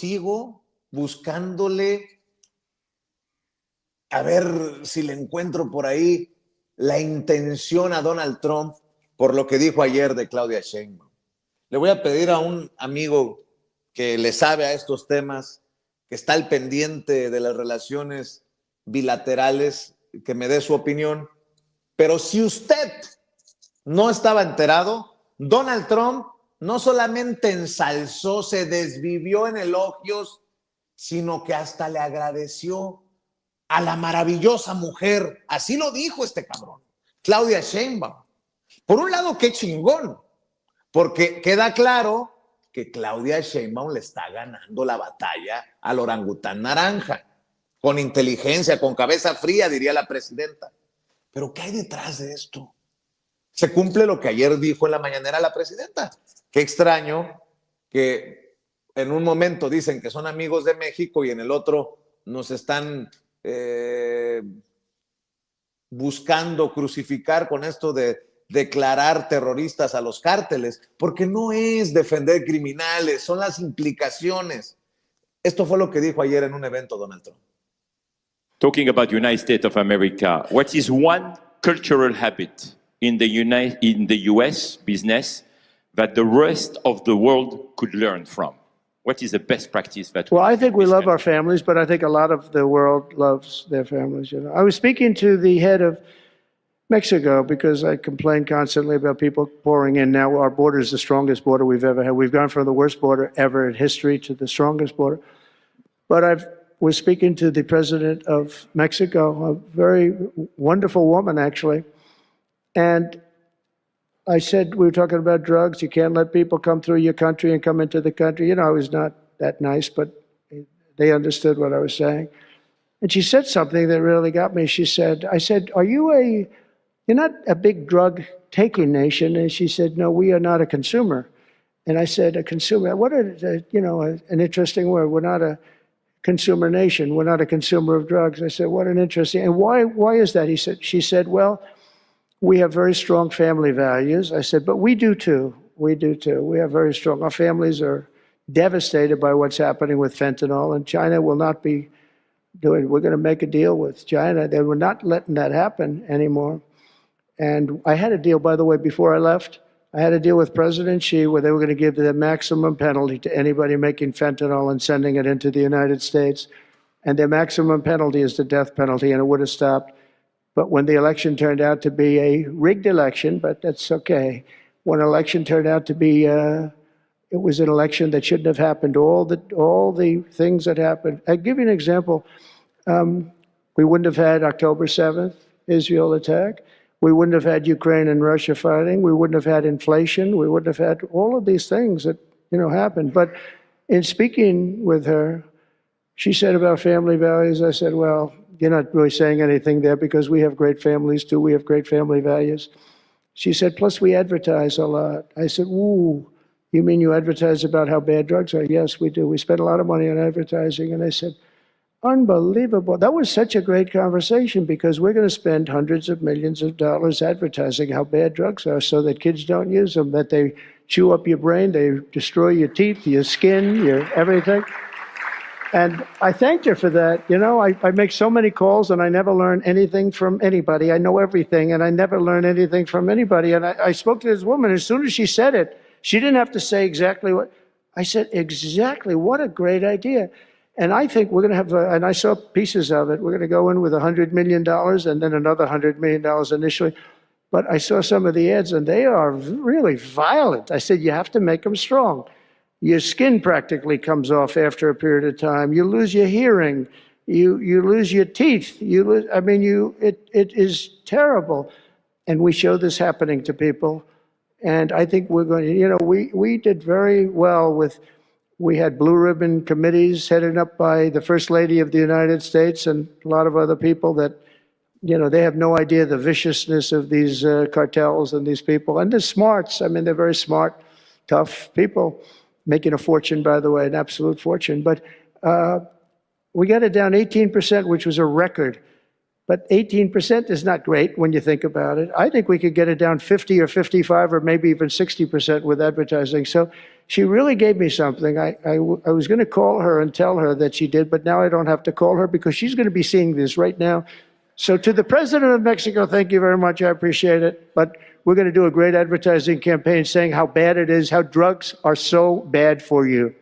sigo buscándole, a ver si le encuentro por ahí la intención a Donald Trump por lo que dijo ayer de Claudia Sheinbaum. Le voy a pedir a un amigo que le sabe a estos temas, que está al pendiente de las relaciones bilaterales, que me dé su opinión. Pero si usted no estaba enterado, Donald Trump no solamente ensalzó, se desvivió en elogios, sino que hasta le agradeció a la maravillosa mujer, así lo dijo este cabrón, Claudia Sheinbaum. Por un lado, qué chingón, porque queda claro que Claudia Sheinbaum le está ganando la batalla al orangután naranja, con inteligencia, con cabeza fría, diría la presidenta. Pero ¿qué hay detrás de esto? Se cumple lo que ayer dijo en la mañanera la presidenta. Qué extraño que en un momento dicen que son amigos de México y en el otro nos están buscando crucificar con esto de declarar terroristas a los cárteles, porque no es defender criminales, son las implicaciones. Esto fue lo que dijo ayer en un evento Donald Trump. Talking about the United States of America, what is one cultural habit in the US business that the rest of the world could learn from? What is the best practice that? Well, I think we love our families, but I think a lot of the world loves their families. You know, I was speaking to the head of Mexico because I complain constantly about people pouring in. Now our border is the strongest border we've ever had. We've gone from the worst border ever in history to the strongest border. But I was speaking to the president of Mexico, a very wonderful woman, actually. And I said, we were talking about drugs. You can't let people come through your country and come into the country. You know, I was not that nice, but they understood what I was saying. And she said something that really got me. She said, I said, you're not a big drug taking nation. And she said, no, we are not a consumer. And I said, a consumer, what an interesting word. We're not a consumer nation. We're not a consumer of drugs. I said, what an interesting, and why is that? She said, well, we have very strong family values. I said, but we do too. We do too. We have very strong, our families are devastated by what's happening with fentanyl, and China will not be doing, we're going to make a deal with China. They were not letting that happen anymore. And I had a deal, by the way, before I left, I had a deal with President Xi where they were going to give the maximum penalty to anybody making fentanyl and sending it into the United States. And their maximum penalty is the death penalty, and it would have stopped. But when the election turned out to be a rigged election, but that's okay. When an election turned out to be, it was an election that shouldn't have happened. All the things that happened. I'll give you an example. We wouldn't have had October 7th, Israel attack. We wouldn't have had Ukraine and Russia fighting. We wouldn't have had inflation. We wouldn't have had all of these things that, happened. But in speaking with her, she said about family values, I said, well, you're not really saying anything there because we have great families too. We have great family values. She said, plus we advertise a lot. I said, ooh, you mean you advertise about how bad drugs are? Yes, we do. We spend a lot of money on advertising. And I said, unbelievable. That was such a great conversation because we're going to spend hundreds of millions of dollars advertising how bad drugs are so that kids don't use them, that they chew up your brain, they destroy your teeth, your skin, your everything. And I thanked her for that. I make so many calls and I never learn anything from anybody. I know everything and I never learn anything from anybody. And I spoke to this woman. As soon as she said it, she didn't have to say exactly what. I said, exactly. What a great idea. And I think we're going to have, and I saw pieces of it, we're going to go in with $100 million and then another $100 million initially. But I saw some of the ads and they are really violent. I said, you have to make them strong. Your skin practically comes off after a period of time. You lose your hearing. You lose your teeth. It is terrible. And we show this happening to people. And I think we're going to, we did very well with, we had blue ribbon committees headed up by the First Lady of the United States and a lot of other people that, they have no idea the viciousness of these cartels and these people. And they're smarts. They're very smart, tough people. Making a fortune, by the way, an absolute fortune. But we got it down 18%, which was a record. But 18% is not great when you think about it. I think we could get it down 50 or 55 or maybe even 60% with advertising. So she really gave me something. I was going to call her and tell her that she did, but now I don't have to call her because she's going to be seeing this right now. So to the president of Mexico, thank you very much. I appreciate it. But we're going to do a great advertising campaign saying how bad it is, how drugs are so bad for you.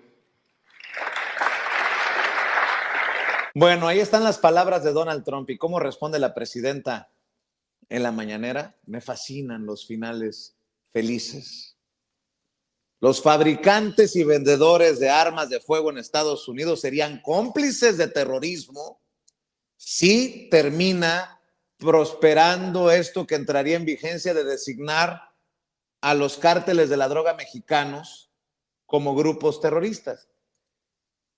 Bueno, ahí están las palabras de Donald Trump y cómo responde la presidenta en la mañanera. Me fascinan los finales felices. Los fabricantes y vendedores de armas de fuego en Estados Unidos serían cómplices de terrorismo si termina prosperando esto que entraría en vigencia de designar a los cárteles de la droga mexicanos como grupos terroristas.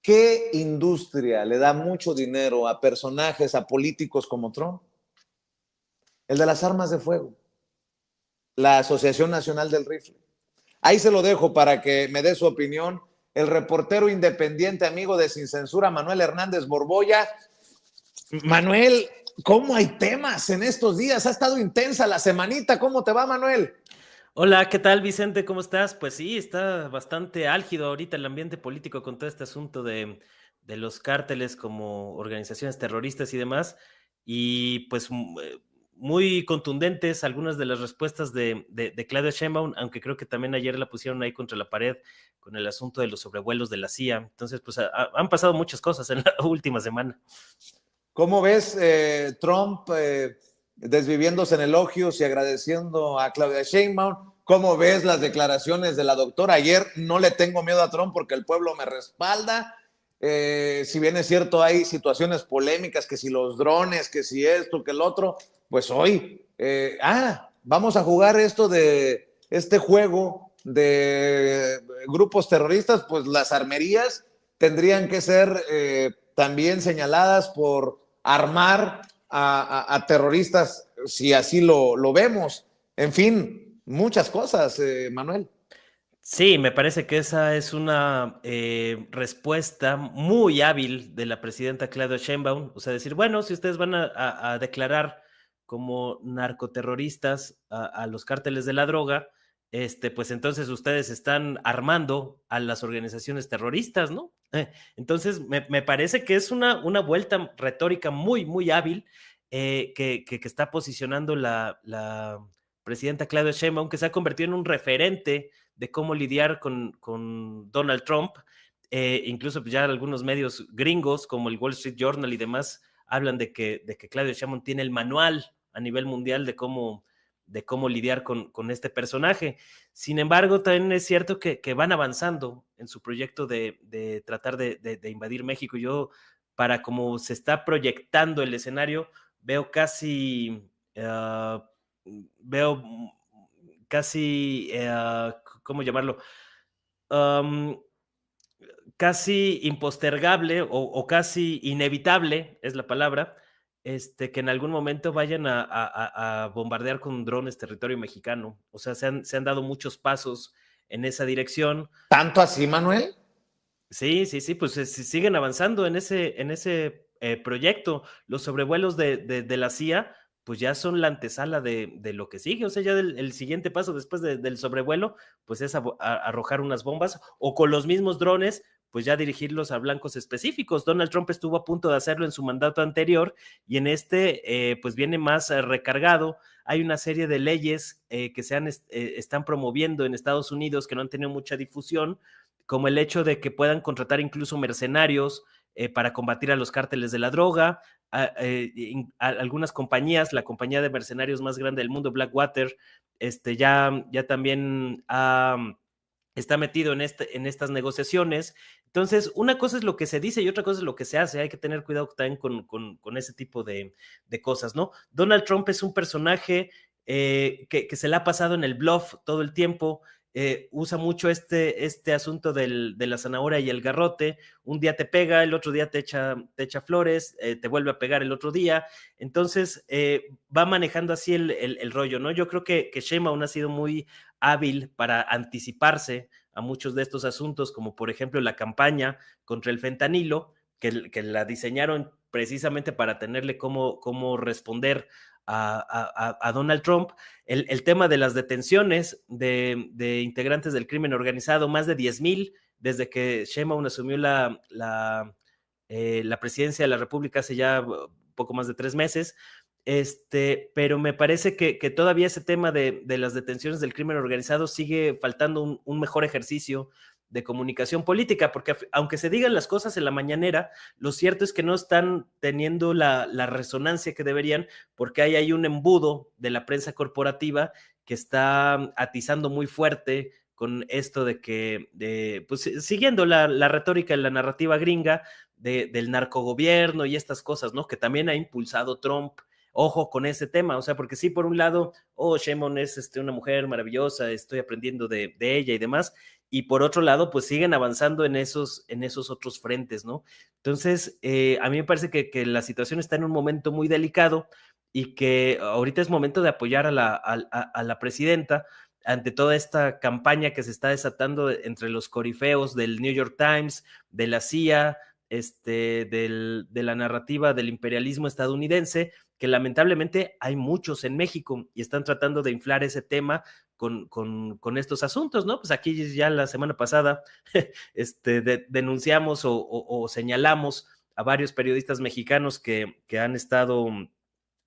¿Qué industria le da mucho dinero a personajes, a políticos como Trump? El de las armas de fuego, la Asociación Nacional del Rifle. Ahí se lo dejo para que me dé su opinión. El reportero independiente, amigo de Sin Censura, Manuel Hernández Borboya. Manuel, ¿cómo hay temas en estos días? Ha estado intensa la semanita. ¿Cómo te va, Manuel? Hola, ¿qué tal, Vicente? ¿Cómo estás? Pues sí, está bastante álgido ahorita el ambiente político con todo este asunto de los cárteles como organizaciones terroristas y demás. Y pues muy contundentes algunas de las respuestas de Claudia Sheinbaum, aunque creo que también ayer la pusieron ahí contra la pared con el asunto de los sobrevuelos de la CIA. Entonces, pues han pasado muchas cosas en la última semana. ¿Cómo ves Trump desviviéndose en elogios y agradeciendo a Claudia Sheinbaum? ¿Cómo ves las declaraciones de la doctora? Ayer no le tengo miedo a Trump porque el pueblo me respalda. Si bien es cierto, hay situaciones polémicas, que si los drones, que si esto, que el otro, pues hoy, vamos a jugar este juego de grupos terroristas, pues las armerías tendrían que ser también señaladas por armar a terroristas, si así lo vemos. En fin, muchas cosas, Manuel. Sí, me parece que esa es una respuesta muy hábil de la presidenta Claudia Sheinbaum. O sea, decir, bueno, si ustedes van a declarar como narcoterroristas a los cárteles de la droga, pues entonces ustedes están armando a las organizaciones terroristas, ¿no? Entonces, me parece que es una vuelta retórica muy, muy hábil que está posicionando la presidenta Claudia Sheinbaum, que se ha convertido en un referente de cómo lidiar con Donald Trump. Incluso ya algunos medios gringos, como el Wall Street Journal y demás, hablan de que Claudia Sheinbaum tiene el manual a nivel mundial de cómo lidiar con este personaje. Sin embargo, también es cierto que van avanzando en su proyecto de tratar de invadir México. Yo, para cómo se está proyectando el escenario, veo casi... ¿cómo llamarlo? Casi impostergable o casi inevitable, es la palabra, que en algún momento vayan a bombardear con drones territorio mexicano. O sea, se han dado muchos pasos en esa dirección. ¿Tanto así, Manuel? Sí, pues siguen avanzando en ese proyecto. Los sobrevuelos de la CIA, pues ya son la antesala de lo que sigue. O sea, ya el siguiente paso después del sobrevuelo, pues es arrojar unas bombas o con los mismos drones, pues ya dirigirlos a blancos específicos. Donald Trump estuvo a punto de hacerlo en su mandato anterior y en pues viene más recargado. Hay una serie de leyes que están promoviendo en Estados Unidos que no han tenido mucha difusión, como el hecho de que puedan contratar incluso mercenarios para combatir a los cárteles de la droga. Algunas compañías, la compañía de mercenarios más grande del mundo, Blackwater, ya también está metido en estas negociaciones. Entonces, una cosa es lo que se dice y otra cosa es lo que se hace. Hay que tener cuidado también con ese tipo de cosas, ¿no? Donald Trump es un personaje que se le ha pasado en el bluff todo el tiempo. Usa mucho este asunto de la zanahoria y el garrote. Un día te pega, el otro día te echa flores, te vuelve a pegar el otro día. Entonces, va manejando así el rollo, ¿no? Yo creo que Sheinbaum ha sido muy hábil para anticiparse a muchos de estos asuntos, como por ejemplo la campaña contra el fentanilo, que la diseñaron precisamente para tenerle cómo responder a Donald Trump. El tema de las detenciones de integrantes del crimen organizado, más de 10,000 desde que Sheinbaum asumió la presidencia de la República hace ya poco más de 3 meses. Pero me parece que todavía ese tema de las detenciones del crimen organizado sigue faltando un mejor ejercicio de comunicación política, porque aunque se digan las cosas en la mañanera, lo cierto es que no están teniendo la resonancia que deberían, porque hay ahí un embudo de la prensa corporativa que está atizando muy fuerte con esto de que, pues siguiendo la retórica y la narrativa gringa del narcogobierno y estas cosas, ¿no? Que también ha impulsado Trump. Ojo con ese tema, o sea, porque sí, por un lado, Sheinbaum es una mujer maravillosa, estoy aprendiendo de ella y demás, y por otro lado, pues siguen avanzando en esos otros frentes, ¿no? Entonces, a mí me parece que la situación está en un momento muy delicado y que ahorita es momento de apoyar a la presidenta ante toda esta campaña que se está desatando entre los corifeos del New York Times, de la CIA, de la narrativa del imperialismo estadounidense, que lamentablemente hay muchos en México y están tratando de inflar ese tema con estos asuntos, ¿no? Pues aquí ya la semana pasada denunciamos o señalamos a varios periodistas mexicanos que han estado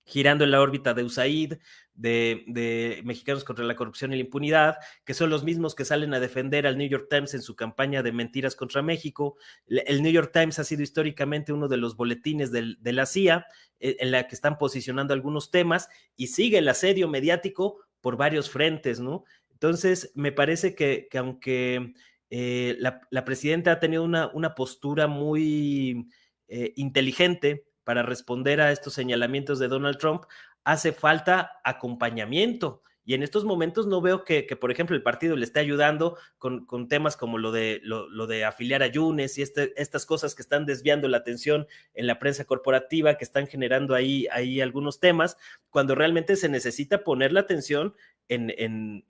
girando en la órbita de USAID, de Mexicanos contra la Corrupción y la Impunidad, que son los mismos que salen a defender al New York Times en su campaña de mentiras contra México. El New York Times ha sido históricamente uno de los boletines de la CIA, en la que están posicionando algunos temas, y sigue el asedio mediático por varios frentes, ¿no? Entonces, me parece que aunque la presidenta ha tenido una postura muy inteligente para responder a estos señalamientos de Donald Trump, hace falta acompañamiento. Y en estos momentos no veo que por ejemplo, el partido le esté ayudando con temas como lo de afiliar a Yunes y estas cosas que están desviando la atención en la prensa corporativa, que están generando ahí algunos temas, cuando realmente se necesita poner la atención en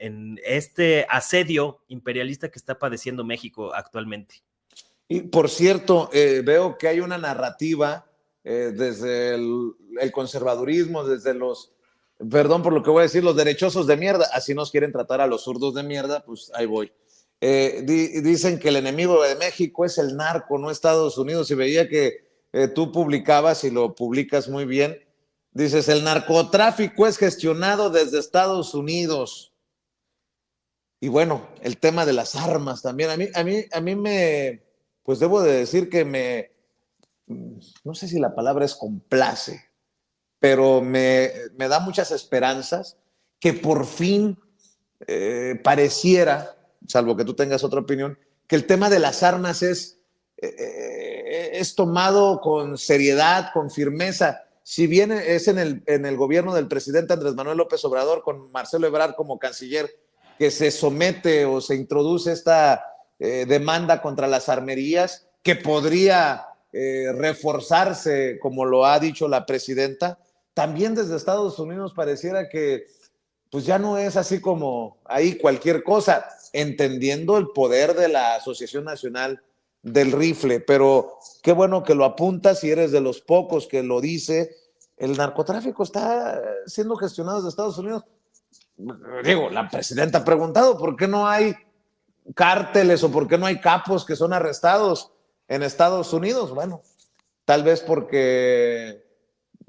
este asedio imperialista que está padeciendo México actualmente. Y por cierto, veo que hay una narrativa desde el conservadurismo, desde los, perdón por lo que voy a decir, los derechosos de mierda, así nos quieren tratar a los zurdos de mierda, pues ahí voy. Dicen que el enemigo de México es el narco, no Estados Unidos, y veía que tú publicabas y lo publicas muy bien, dices, el narcotráfico es gestionado desde Estados Unidos. Y bueno, el tema de las armas también, a mí me, pues debo de decir que no sé si la palabra es complace, pero me da muchas esperanzas que por fin pareciera, salvo que tú tengas otra opinión, que el tema de las armas es tomado con seriedad, con firmeza. Si bien es en el gobierno del presidente Andrés Manuel López Obrador, con Marcelo Ebrard como canciller, que se somete o se introduce esta demanda contra las armerías, que podría reforzarse, como lo ha dicho la presidenta, también desde Estados Unidos pareciera que pues ya no es así como ahí cualquier cosa, entendiendo el poder de la Asociación Nacional del Rifle, pero qué bueno que lo apuntas y eres de los pocos que lo dice. El narcotráfico está siendo gestionado desde Estados Unidos. Digo, la presidenta ha preguntado por qué no hay cárteles o por qué no hay capos que son arrestados en Estados Unidos. Bueno, tal vez porque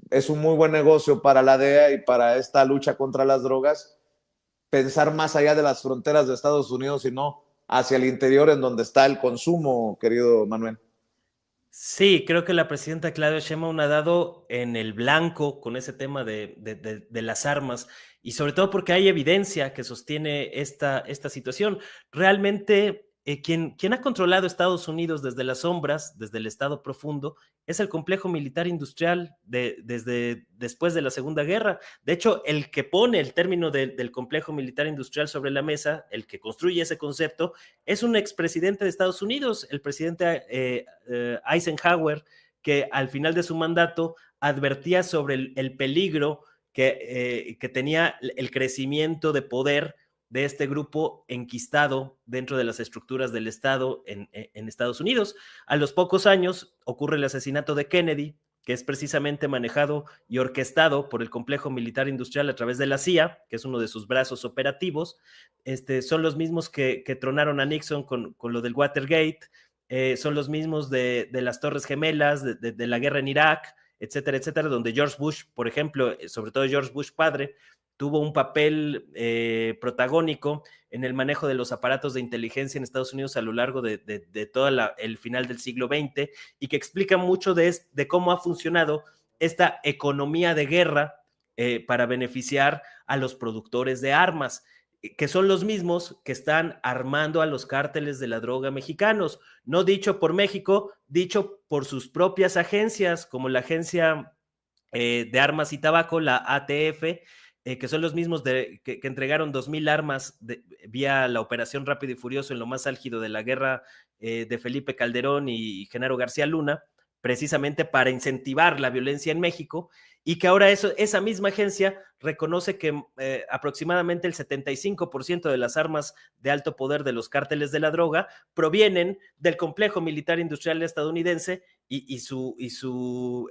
es un muy buen negocio para la DEA y para esta lucha contra las drogas, pensar más allá de las fronteras de Estados Unidos y no hacia el interior en donde está el consumo, querido Manuel. Sí, creo que la presidenta Claudia Sheinbaum ha dado en el blanco con ese tema de las armas, y sobre todo porque hay evidencia que sostiene esta situación. Realmente, quien ha controlado Estados Unidos desde las sombras, desde el Estado profundo, es el complejo militar industrial desde después de la Segunda Guerra. De hecho, el que pone el término del complejo militar industrial sobre la mesa, el que construye ese concepto, es un expresidente de Estados Unidos, el presidente Eisenhower, que al final de su mandato advertía sobre el peligro que tenía el crecimiento de poder de este grupo enquistado dentro de las estructuras del Estado en Estados Unidos. A los pocos años ocurre el asesinato de Kennedy, que es precisamente manejado y orquestado por el complejo militar industrial a través de la CIA, que es uno de sus brazos operativos. Son los mismos que tronaron a Nixon con lo del Watergate, son los mismos de las Torres Gemelas, de la guerra en Irak, etcétera, etcétera, donde George Bush, por ejemplo, sobre todo George Bush padre, tuvo un papel protagónico en el manejo de los aparatos de inteligencia en Estados Unidos a lo largo de todo el final del siglo XX, y que explica mucho de cómo ha funcionado esta economía de guerra para beneficiar a los productores de armas, que son los mismos que están armando a los cárteles de la droga mexicanos. No dicho por México, dicho por sus propias agencias, como la Agencia de Armas y Tabaco, la ATF, que son los mismos que entregaron 2,000 armas vía la Operación Rápido y Furioso en lo más álgido de la guerra de Felipe Calderón y Genaro García Luna, precisamente para incentivar la violencia en México, y que ahora esa misma agencia reconoce que aproximadamente el 75% de las armas de alto poder de los cárteles de la droga provienen del complejo militar industrial estadounidense y su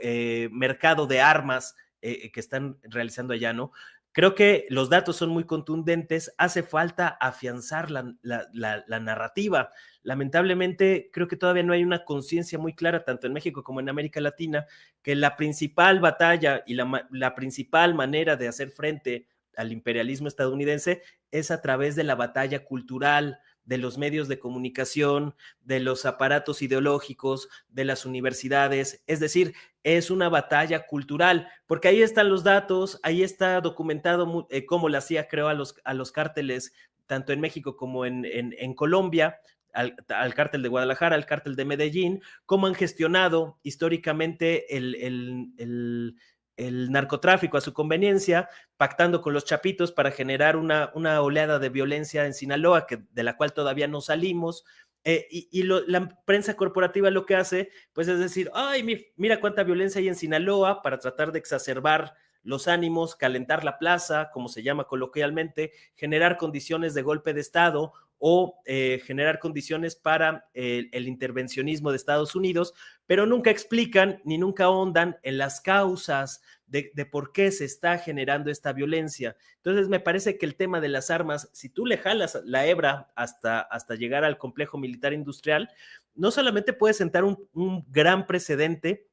mercado de armas que están realizando allá, ¿no? Creo que los datos son muy contundentes, hace falta afianzar la narrativa. Lamentablemente, creo que todavía no hay una conciencia muy clara, tanto en México como en América Latina, que la principal batalla y la principal manera de hacer frente al imperialismo estadounidense es a través de la batalla cultural, de los medios de comunicación, de los aparatos ideológicos, de las universidades. Es decir, es una batalla cultural, porque ahí están los datos, ahí está documentado cómo la CIA creó a los cárteles, tanto en México como en Colombia, al cártel de Guadalajara, al cártel de Medellín, cómo han gestionado históricamente el narcotráfico a su conveniencia, pactando con los chapitos para generar una oleada de violencia en Sinaloa, de la cual todavía no salimos. La prensa corporativa lo que hace, pues es decir, ay, mira cuánta violencia hay en Sinaloa, para tratar de exacerbar los ánimos, calentar la plaza, como se llama coloquialmente, generar condiciones de golpe de Estado o generar condiciones para el intervencionismo de Estados Unidos, pero nunca explican ni nunca ahondan en las causas de por qué se está generando esta violencia. Entonces me parece que el tema de las armas, si tú le jalas la hebra hasta llegar al complejo militar industrial, no solamente puede sentar un gran precedente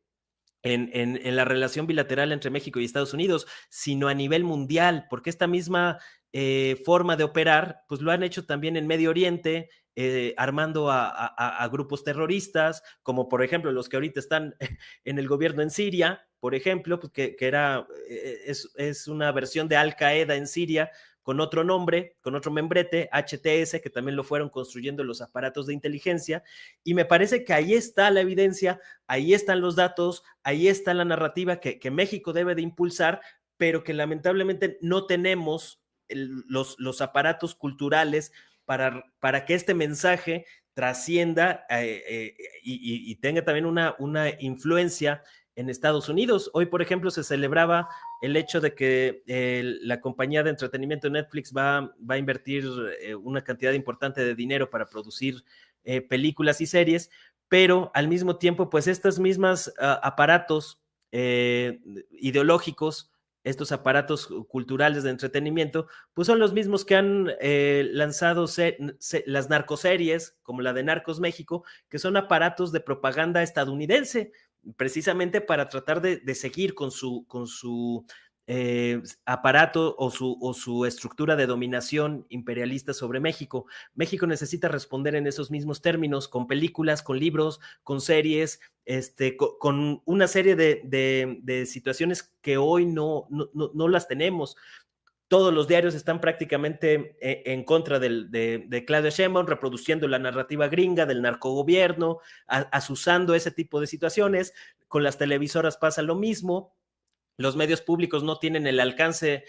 en la relación bilateral entre México y Estados Unidos, sino a nivel mundial, porque esta misma forma de operar, pues lo han hecho también en Medio Oriente, armando a grupos terroristas, como por ejemplo los que ahorita están en el gobierno en Siria, por ejemplo, pues que es una versión de Al Qaeda en Siria, con otro nombre, con otro membrete, HTS, que también lo fueron construyendo los aparatos de inteligencia, y me parece que ahí está la evidencia, ahí están los datos, ahí está la narrativa que México debe de impulsar, pero que lamentablemente no tenemos los aparatos culturales para que este mensaje trascienda y tenga también una influencia en Estados Unidos. Hoy, por ejemplo, se celebraba el hecho de que la compañía de entretenimiento Netflix va a invertir una cantidad importante de dinero para producir películas y series, pero al mismo tiempo, pues estos mismos aparatos ideológicos, estos aparatos culturales de entretenimiento, pues son los mismos que han lanzado las narcoseries, como la de Narcos México, que son aparatos de propaganda estadounidense, precisamente para tratar de seguir con su aparato o su estructura de dominación imperialista sobre México. México necesita responder en esos mismos términos, con películas, con libros, con series, con una serie de situaciones que hoy no las tenemos. Todos los diarios están prácticamente en contra de Claudia Sheinbaum, reproduciendo la narrativa gringa del narcogobierno, asusando ese tipo de situaciones. Con las televisoras pasa lo mismo. Los medios públicos no tienen el alcance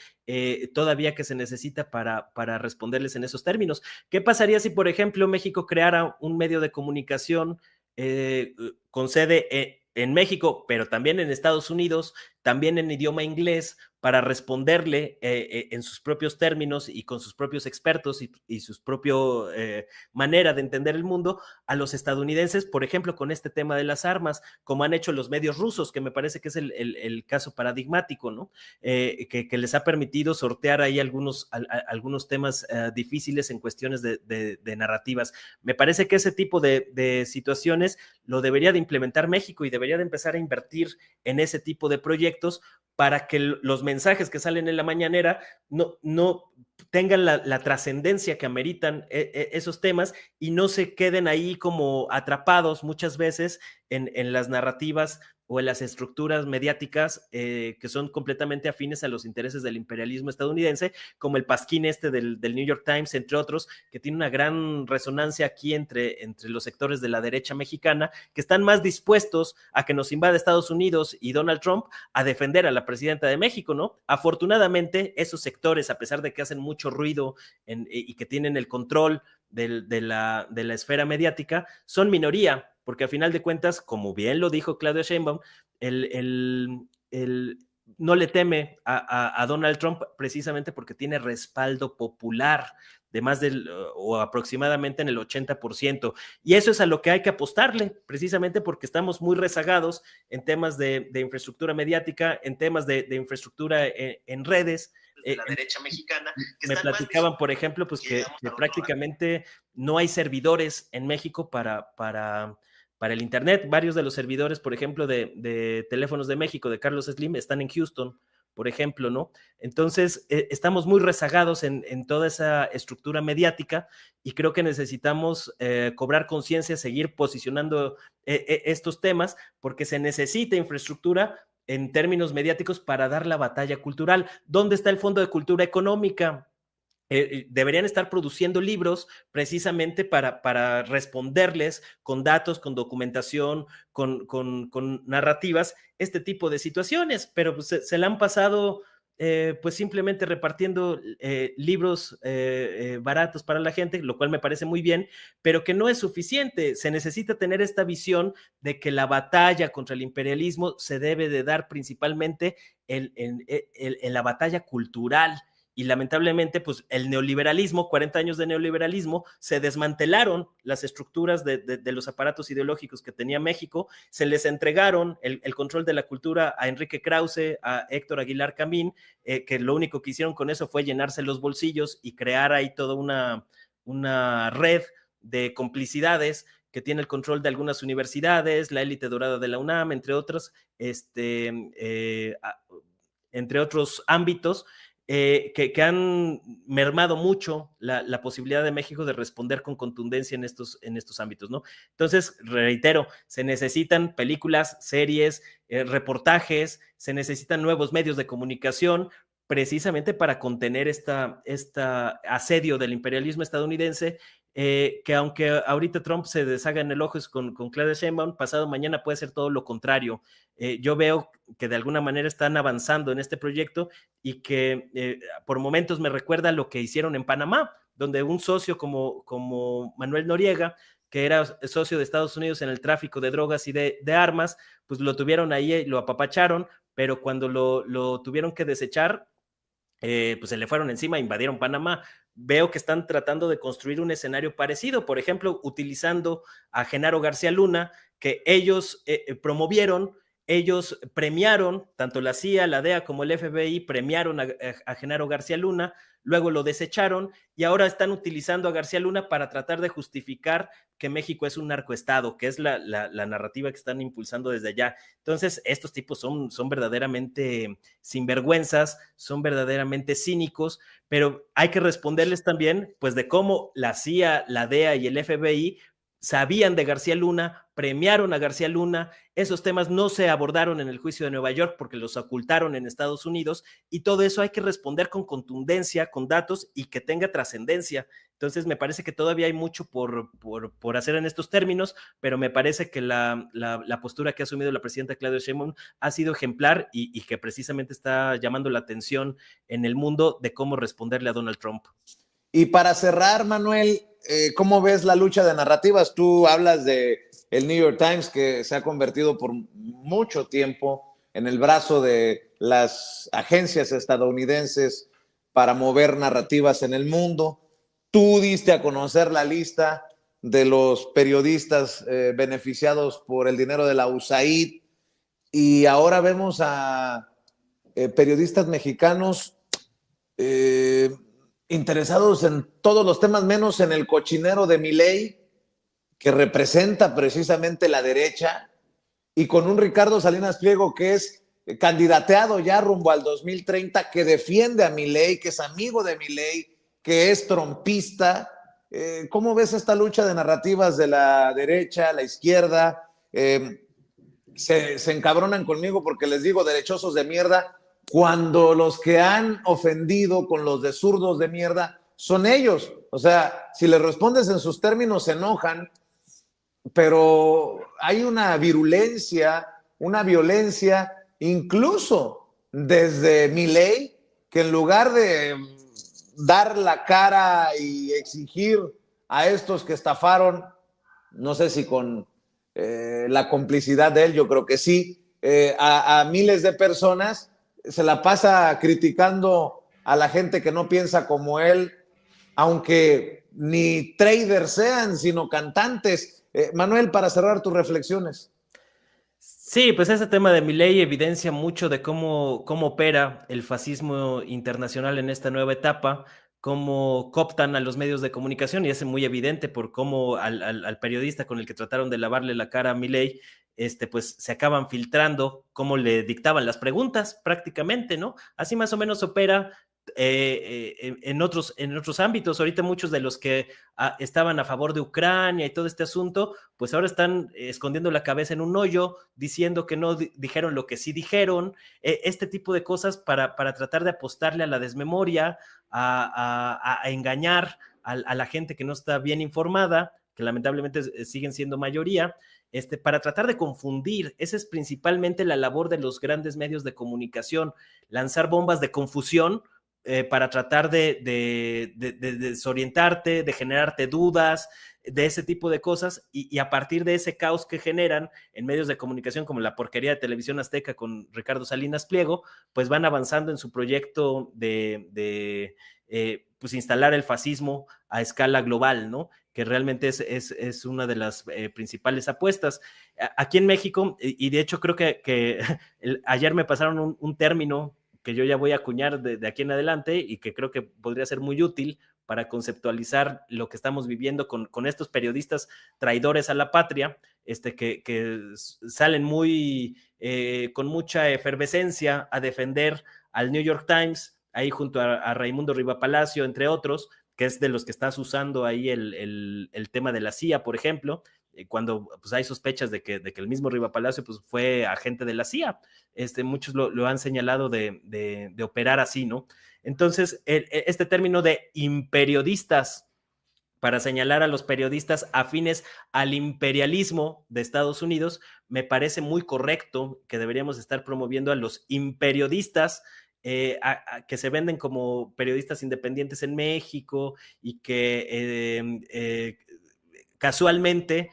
todavía que se necesita para responderles en esos términos. ¿Qué pasaría si, por ejemplo, México creara un medio de comunicación con sede en México, pero también en Estados Unidos, también en idioma inglés, para responderle en sus propios términos y con sus propios expertos y sus propio manera de entender el mundo a los estadounidenses, por ejemplo, con este tema de las armas, como han hecho los medios rusos, que me parece que es el caso paradigmático, ¿no? Que les ha permitido sortear ahí algunos temas difíciles en cuestiones de narrativas. Me parece que ese tipo de situaciones lo debería de implementar México y debería de empezar a invertir en ese tipo de proyectos para que los mensajes que salen en la mañanera no tengan la trascendencia que ameritan esos temas y no se queden ahí como atrapados muchas veces en las narrativas o en las estructuras mediáticas que son completamente afines a los intereses del imperialismo estadounidense, como el pasquín del New York Times, entre otros, que tiene una gran resonancia aquí entre los sectores de la derecha mexicana, que están más dispuestos a que nos invade Estados Unidos y Donald Trump a defender a la presidenta de México, ¿no? Afortunadamente, esos sectores, a pesar de que hacen mucho ruido y que tienen el control de la esfera mediática, son minoría, porque a final de cuentas, como bien lo dijo Claudia Sheinbaum, no le teme a Donald Trump precisamente porque tiene respaldo popular de más o aproximadamente en el 80%. Y eso es a lo que hay que apostarle, precisamente porque estamos muy rezagados en temas de infraestructura mediática, en temas de infraestructura en redes. La derecha mexicana. Me platicaban, por ejemplo, pues que prácticamente no hay servidores en México para el Internet. Varios de los servidores, por ejemplo, de Teléfonos de México, de Carlos Slim, están en Houston, por ejemplo, ¿no? Entonces, estamos muy rezagados en toda esa estructura mediática y creo que necesitamos cobrar conciencia, seguir posicionando estos temas, porque se necesita infraestructura en términos mediáticos para dar la batalla cultural. ¿Dónde está el Fondo de Cultura Económica? Deberían estar produciendo libros precisamente para responderles con datos, con documentación, con narrativas, este tipo de situaciones, pero pues, se la han pasado pues simplemente repartiendo libros baratos para la gente, lo cual me parece muy bien, pero que no es suficiente. Se necesita tener esta visión de que la batalla contra el imperialismo se debe de dar principalmente en la batalla cultural. Y lamentablemente, pues el neoliberalismo, 40 años de neoliberalismo, se desmantelaron las estructuras de los aparatos ideológicos que tenía México, se les entregaron el control de la cultura a Enrique Krause, a Héctor Aguilar Camín, que lo único que hicieron con eso fue llenarse los bolsillos y crear ahí toda una red de complicidades que tiene el control de algunas universidades, la élite dorada de la UNAM, entre otros ámbitos, que han mermado mucho la posibilidad de México de responder con contundencia en estos ámbitos, ¿no? Entonces, reitero, se necesitan películas, series, reportajes, se necesitan nuevos medios de comunicación precisamente para contener esta asedio del imperialismo estadounidense, que aunque ahorita Trump se deshaga en elogios con Claudia Sheinbaum, pasado mañana puede ser todo lo contrario. Yo veo que de alguna manera están avanzando en este proyecto y que por momentos me recuerda lo que hicieron en Panamá, donde un socio como Manuel Noriega, que era socio de Estados Unidos en el tráfico de drogas y de armas, pues lo tuvieron ahí, lo apapacharon, pero cuando lo tuvieron que desechar, pues se le fueron encima, invadieron Panamá. Veo que están tratando de construir un escenario parecido, por ejemplo, utilizando a Genaro García Luna, que ellos promovieron, ellos premiaron, tanto la CIA, la DEA como el FBI premiaron a Genaro García Luna, luego lo desecharon y ahora están utilizando a García Luna para tratar de justificar que México es un narcoestado, que es la narrativa que están impulsando desde allá. Entonces, estos tipos son verdaderamente sinvergüenzas, son verdaderamente cínicos, pero hay que responderles también, pues, de cómo la CIA, la DEA y el FBI sabían de García Luna, premiaron a García Luna, esos temas no se abordaron en el juicio de Nueva York porque los ocultaron en Estados Unidos y todo eso hay que responder con contundencia, con datos y que tenga trascendencia. Entonces me parece que todavía hay mucho por hacer en estos términos, pero me parece que la postura que ha asumido la presidenta Claudia Sheinbaum ha sido ejemplar y que precisamente está llamando la atención en el mundo de cómo responderle a Donald Trump. Y para cerrar, Manuel, ¿cómo ves la lucha de narrativas? Tú hablas de el New York Times, que se ha convertido por mucho tiempo en el brazo de las agencias estadounidenses para mover narrativas en el mundo. Tú diste a conocer la lista de los periodistas beneficiados por el dinero de la USAID, y ahora vemos a periodistas mexicanos interesados en todos los temas, menos en el cochinero de Milei, que representa precisamente la derecha, y con un Ricardo Salinas Pliego que es candidateado ya rumbo al 2030, que defiende a Milei, que es amigo de Milei, que es trompista. ¿Cómo ves esta lucha de narrativas de la derecha, la izquierda? Se encabronan conmigo porque les digo derechosos de mierda, cuando los que han ofendido con los de zurdos de mierda son ellos. O sea, si les respondes en sus términos se enojan, pero hay una virulencia, una violencia, incluso desde Milei, que en lugar de dar la cara y exigir a estos que estafaron, no sé si con la complicidad de él, yo creo que sí, a miles de personas, se la pasa criticando a la gente que no piensa como él, aunque ni traders sean, sino cantantes. Manuel, para cerrar tus reflexiones. Sí, pues ese tema de Milei evidencia mucho de cómo opera el fascismo internacional en esta nueva etapa, cómo cooptan a los medios de comunicación, y es muy evidente por cómo al periodista con el que trataron de lavarle la cara a Milei, pues se acaban filtrando cómo le dictaban las preguntas prácticamente, ¿no? Así más o menos opera en otros ámbitos. Ahorita muchos de los que estaban a favor de Ucrania y todo este asunto, pues ahora están escondiendo la cabeza en un hoyo, diciendo que no dijeron lo que sí dijeron, este tipo de cosas para tratar de apostarle a la desmemoria, a engañar a la gente que no está bien informada, que lamentablemente siguen siendo mayoría, para tratar de confundir. Esa es principalmente la labor de los grandes medios de comunicación, lanzar bombas de confusión, para tratar de desorientarte, de generarte dudas, de ese tipo de cosas, y a partir de ese caos que generan en medios de comunicación como la porquería de Televisión Azteca con Ricardo Salinas Pliego, pues van avanzando en su proyecto de pues instalar el fascismo a escala global, ¿no? Que realmente es una de las principales apuestas. Aquí en México, y de hecho creo que ayer me pasaron un término que yo ya voy a acuñar de aquí en adelante y que creo que podría ser muy útil para conceptualizar lo que estamos viviendo con estos periodistas traidores a la patria, que salen muy con mucha efervescencia a defender al New York Times, ahí junto a Raimundo Riva Palacio, entre otros, que es de los que estás usando ahí el tema de la CIA, por ejemplo, cuando pues, hay sospechas de que el mismo Riva Palacio pues, fue agente de la CIA. Muchos lo han señalado de operar así, ¿no? Entonces, este término de imperiodistas para señalar a los periodistas afines al imperialismo de Estados Unidos, me parece muy correcto, que deberíamos estar promoviendo a los imperiodistas, que se venden como periodistas independientes en México y que casualmente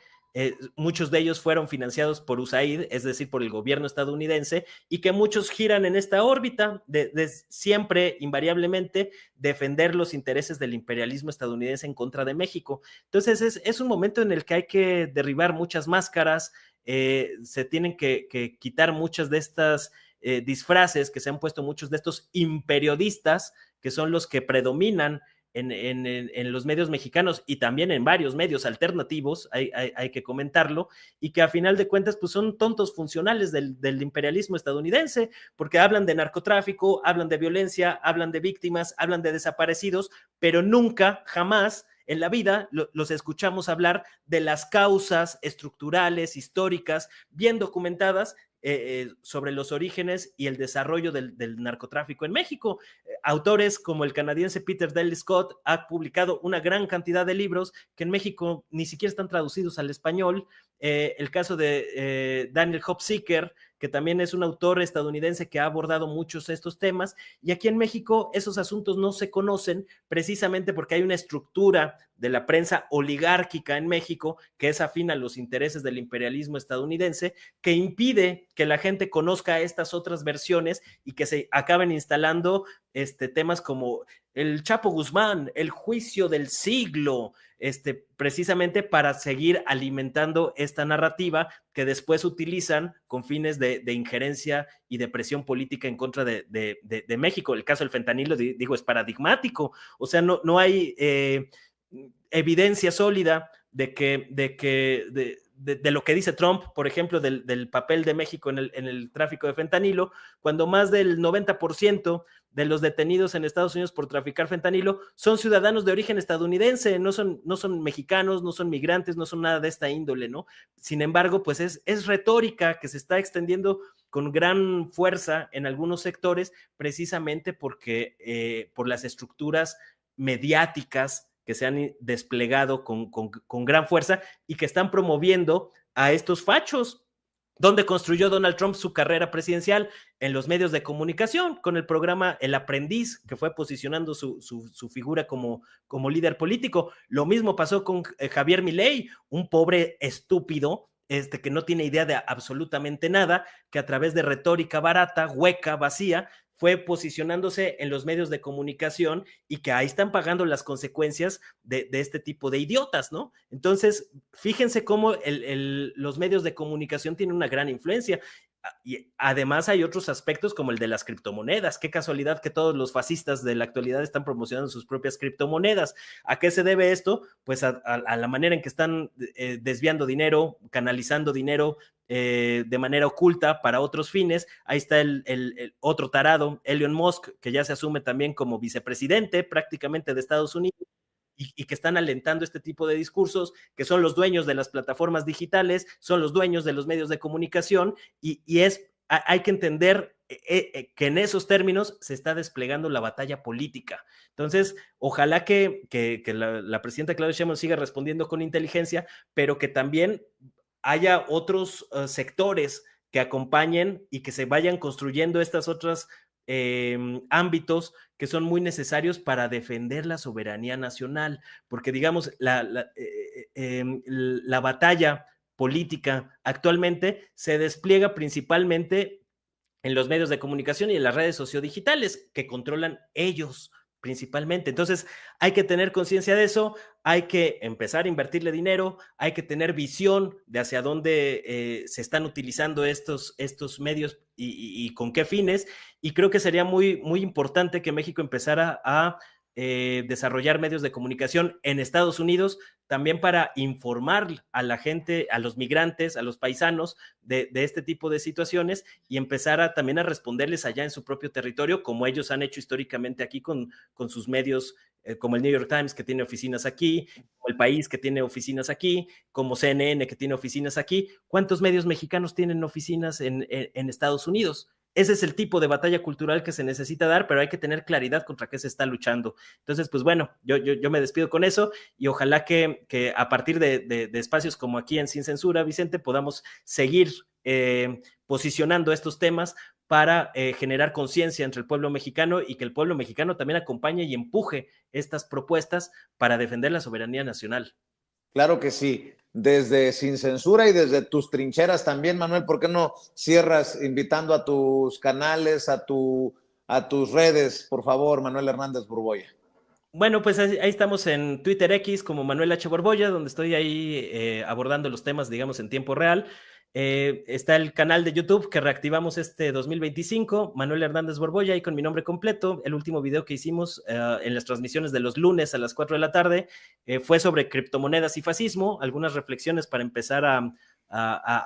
muchos de ellos fueron financiados por USAID, es decir, por el gobierno estadounidense, y que muchos giran en esta órbita de siempre, invariablemente, defender los intereses del imperialismo estadounidense en contra de México. Entonces es un momento en el que hay que derribar muchas máscaras, se tienen que quitar muchas de estas disfraces que se han puesto muchos de estos imperiodistas, que son los que predominan en los medios mexicanos y también en varios medios alternativos, hay que comentarlo, y que a final de cuentas pues son tontos funcionales del imperialismo estadounidense, porque hablan de narcotráfico, hablan de violencia, hablan de víctimas, hablan de desaparecidos, pero nunca, jamás en la vida los escuchamos hablar de las causas estructurales, históricas, bien documentadas, sobre los orígenes y el desarrollo del narcotráfico en México. Autores como el canadiense Peter Dale Scott ha publicado una gran cantidad de libros que en México ni siquiera están traducidos al español. El caso de Daniel Hopseeker, que también es un autor estadounidense que ha abordado muchos de estos temas, y aquí en México esos asuntos no se conocen precisamente porque hay una estructura de la prensa oligárquica en México, que es afín a los intereses del imperialismo estadounidense, que impide que la gente conozca estas otras versiones y que se acaben instalando temas como el Chapo Guzmán, el juicio del siglo, precisamente para seguir alimentando esta narrativa que después utilizan con fines de injerencia y de presión política en contra de México. El caso del fentanilo, digo, es paradigmático. O sea, no hay evidencia sólida de lo que dice Trump, por ejemplo, del papel de México en el tráfico de fentanilo, cuando más del 90% de los detenidos en Estados Unidos por traficar fentanilo son ciudadanos de origen estadounidense, no son mexicanos, no son migrantes, no son nada de esta índole, ¿no? Sin embargo, pues es retórica que se está extendiendo con gran fuerza en algunos sectores, precisamente porque por las estructuras mediáticas que se han desplegado con gran fuerza y que están promoviendo a estos fachos. ¿Dónde construyó Donald Trump su carrera presidencial? En los medios de comunicación, con el programa El Aprendiz, que fue posicionando su figura como líder político. Lo mismo pasó con Javier Milei, un pobre estúpido que no tiene idea de absolutamente nada, que a través de retórica barata, hueca, vacía, fue posicionándose en los medios de comunicación y que ahí están pagando las consecuencias de este tipo de idiotas, ¿no? Entonces, fíjense cómo los medios de comunicación tienen una gran influencia. Y además hay otros aspectos como el de las criptomonedas. Qué casualidad que todos los fascistas de la actualidad están promocionando sus propias criptomonedas. ¿A qué se debe esto? Pues a la manera en que están desviando dinero, canalizando dinero de manera oculta para otros fines. Ahí está el otro tarado, Elon Musk, que ya se asume también como vicepresidente prácticamente de Estados Unidos. Y que están alentando este tipo de discursos, que son los dueños de las plataformas digitales, son los dueños de los medios de comunicación, y hay que entender que en esos términos se está desplegando la batalla política. Entonces, ojalá que la presidenta Claudia Sheinbaum siga respondiendo con inteligencia, pero que también haya otros sectores que acompañen y que se vayan construyendo estas otras ámbitos que son muy necesarios para defender la soberanía nacional, porque digamos, la batalla política actualmente se despliega principalmente en los medios de comunicación y en las redes sociodigitales que controlan ellos principalmente. Entonces, hay que tener conciencia de eso, hay que empezar a invertirle dinero, hay que tener visión de hacia dónde se están utilizando estos medios y con qué fines, y creo que sería muy, muy importante que México empezara a desarrollar medios de comunicación en Estados Unidos, también para informar a la gente, a los migrantes, a los paisanos de este tipo de situaciones y empezar también a responderles allá en su propio territorio, como ellos han hecho históricamente aquí con sus medios, como el New York Times, que tiene oficinas aquí, como El País, que tiene oficinas aquí, como CNN, que tiene oficinas aquí. ¿Cuántos medios mexicanos tienen oficinas en Estados Unidos? Ese es el tipo de batalla cultural que se necesita dar, pero hay que tener claridad contra qué se está luchando. Entonces, pues bueno, yo me despido con eso y ojalá que a partir de espacios como aquí en Sin Censura, Vicente, podamos seguir posicionando estos temas para generar conciencia entre el pueblo mexicano y que el pueblo mexicano también acompañe y empuje estas propuestas para defender la soberanía nacional. Claro que sí. Desde Sin Censura y desde tus trincheras también, Manuel, ¿por qué no cierras invitando a tus canales, a tus redes, por favor, Manuel Hernández Borboya? Bueno, pues ahí estamos en Twitter X como Manuel H. Borboya, donde estoy ahí abordando los temas, digamos, en tiempo real. Está el canal de YouTube que reactivamos este 2025, Manuel Hernández Borboya, y con mi nombre completo. El último video que hicimos en las transmisiones de los lunes a las 4 de la tarde fue sobre criptomonedas y fascismo, algunas reflexiones para empezar a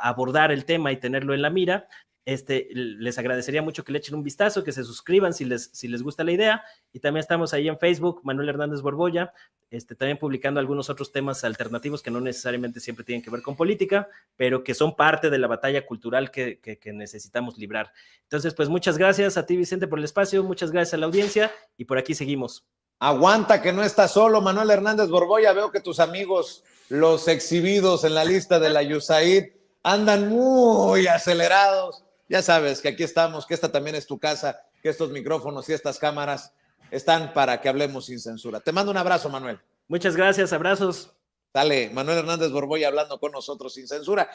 abordar el tema y tenerlo en la mira. Les agradecería mucho que le echen un vistazo, que se suscriban si les gusta la idea, y también estamos ahí en Facebook, Manuel Hernández Borboya, también publicando algunos otros temas alternativos que no necesariamente siempre tienen que ver con política, pero que son parte de la batalla cultural que necesitamos librar. Entonces, pues muchas gracias a ti, Vicente, por el espacio, muchas gracias a la audiencia, y por aquí seguimos. Aguanta que no estás solo, Manuel Hernández Borboya. Veo que tus amigos, los exhibidos en la lista de la USAID, andan muy acelerados. Ya sabes que aquí estamos, que esta también es tu casa, que estos micrófonos y estas cámaras están para que hablemos sin censura. Te mando un abrazo, Manuel. Muchas gracias, abrazos. Dale, Manuel Hernández Borboya hablando con nosotros sin censura.